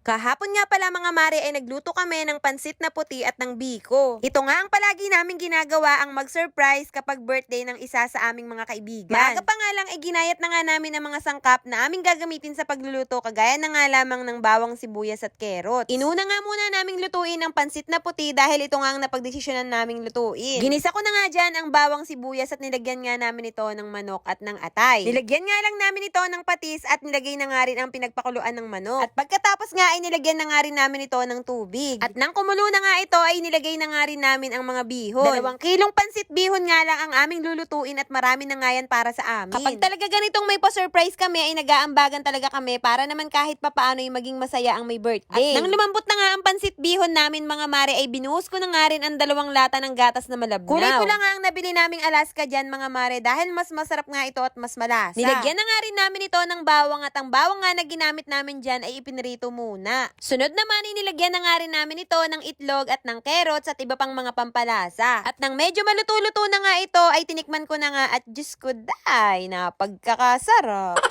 Kahapon nga pala mga mare ay nagluto kami ng pansit na puti at ng biko. Ito nga ang palagi namin ginagawa, ang mag-surprise kapag birthday ng isa sa aming mga kaibigan. Maaga pa nga lang ay ginayat na nga namin ang mga sangkap na aming gagamitin sa pagluluto, kagaya na nga lamang ng bawang, sibuyas at carrots. Inuna nga muna naming lutuin ang pansit na puti dahil ito nga ang napagdesisyonan naming lutuin. Ginisa ko na nga dyan ang bawang, sibuyas at nilagyan nga namin ito ng manok at ng atay. Nilagyan nga lang namin ito ng patis at nilagay na nga rin ang pinagpakuluan ng manok. At pagkatapos nga ay nilagyan na nga rin namin ito ng tubig. At nang kumulo na nga ito ay nilagay na nga rin namin ang mga bihon. 2 kilong pansit bihon nga lang ang aming lulutuin at marami na nga yan para sa amin. Kapag talaga ganitong may pa-surprise kami ay nag-aambagan talaga kami para naman kahit papaano ay maging masaya ang may birthday. At nang lumambot na nga ang pansit bihon namin mga mare ay binuhos ko na nga rin ang 2 lata ng gatas na malabnaw. Kulay pula nga ang nabili naming Alaska dyan mga mare dahil mas masarap nga ito at mas malasa. Nilagyan na nga rin namin ito ng bawang at ang bawang nga na ginamit namin dyan ay ipinrito muna. Sunod naman ay nilagyan na nga rin namin ito ng itlog at ng carrots at iba pang mga pampalasa. At nang medyo maluto-luto na nga ito ay tinikman ko na nga at Diyos ko day, napagkakasarap.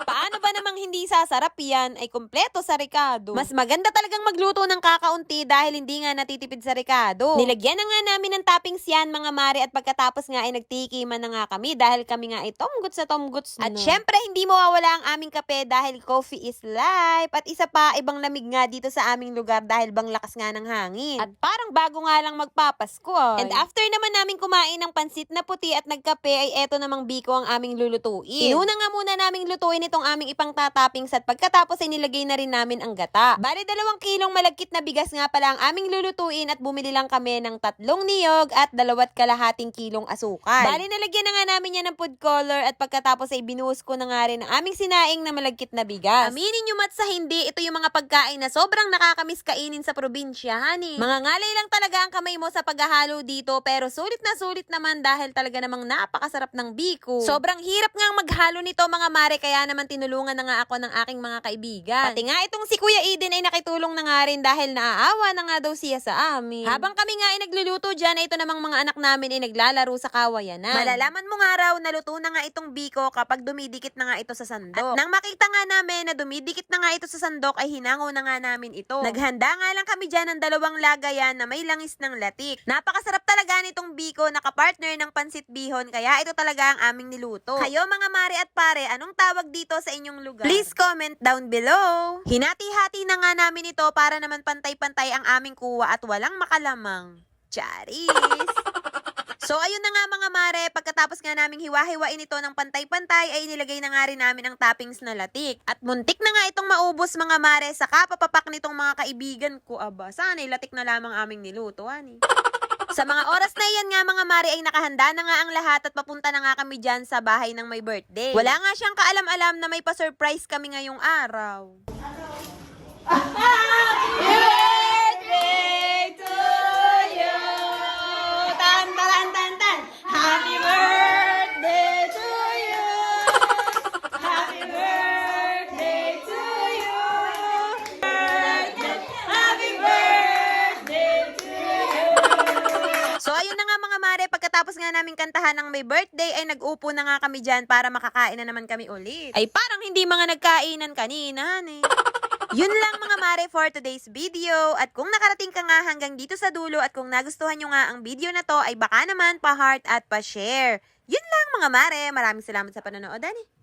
Paano ba namang hindi sasarap yan ay kumpleto sa Ricardo? Mas maganda talagang magluto ng kakaunti dahil hindi nga natitipid sa Ricardo. Nilagyan na nga namin ng toppings yan mga mare at pagkatapos nga ay nagtikiman na nga kami dahil kami nga ay tomguts sa tomguts na. At syempre hindi mawawala ang aming kape dahil coffee is life. At isa pa, ibang lamig nga dito sa aming lugar dahil bang lakas nga ng hangin. At parang bago nga lang magpapasko ay. And after naman namin kumain ng pansit na puti at nagkape ay eto namang biko ang aming lulutuin. Inuna nga muna naming lutuin itong aming ipang tatappings at pagkatapos ay nilagay na rin namin ang gata. Bali 2 kilong malagkit na bigas nga pala ang aming lulutuin at bumili lang kami ng 3 niyog at 2.5 kilong asukal. Bali nalagyan na nga namin yan ng food color at pagkatapos ay binuhos ko na nga rin ang aming sinaing na malagkit na bigas. Aminin nyo mat sa hindi, ito yung mga pagkain na sobrang nakakamiss kainin sa probinsya, honey. Mga ngalay lang talaga ang kamay mo sa paghahalo dito pero sulit na sulit naman dahil talaga namang napakasarap ng biko. Sobrang hirap nga maghalo nito mga mare kaya naman tinulungan na nga ako ng aking mga kaibigan. Pati nga itong si Kuya Eden ay nakitulong na nga rin dahil naaawa na nga daw siya sa amin. Habang kami nga ay nagluluto dyan, ay ito namang mga anak namin ay naglalaro sa kawayanan. Malalaman mo nga raw na luto na nga itong biko kapag dumidikit na nga ito sa sandok. At nang makita nga namin na dumidikit na nga ito sa sandok ay hinango na nga namin ito. Naghanda nga lang kami dyan ng 2 lagayan na may langis ng latik. Napakasarap talaga nitong biko na kapartner ng pansit bihon kaya ito talaga ang aming niluto. Kayo mga mare at pare, anong tawag dito sa inyong lugar? Please comment down below. Hinati-hati na nga namin ito para naman pantay-pantay ang aming kuha at walang makalamang. Charis! So ayun na nga mga mare, pagkatapos nga naming hiwa-hiwain ito ng pantay-pantay ay nilagay na nga rin namin ang toppings na latik. At muntik na nga itong maubos mga mare sa kapapapak nitong mga kaibigan ko. Aba, sana'y latik na lamang aming niluto, ani. Sa mga oras na iyan nga mga mare ay nakahanda na nga ang lahat at papunta na nga kami dyan sa bahay ng may birthday. Wala nga siyang kaalam-alam na may pa-surprise kami ngayong araw. Birthday to you! Tan, tan, tan, tan! Happy birthday to you! Happy birthday to you! Happy birthday to you! So ayun na nga mga mare, pagkatapos nga namin kantahan ng may birthday ay nag-upo na nga kami dyan para makakain na naman kami ulit. Ay parang hindi mga nagkainan kanina, eh. Yun lang mga mare for today's video. At kung nakarating ka nga hanggang dito sa dulo at kung nagustuhan nyo nga ang video na to ay baka naman pa-heart at pa-share. Yun lang mga mare. Maraming salamat sa panonood, ani.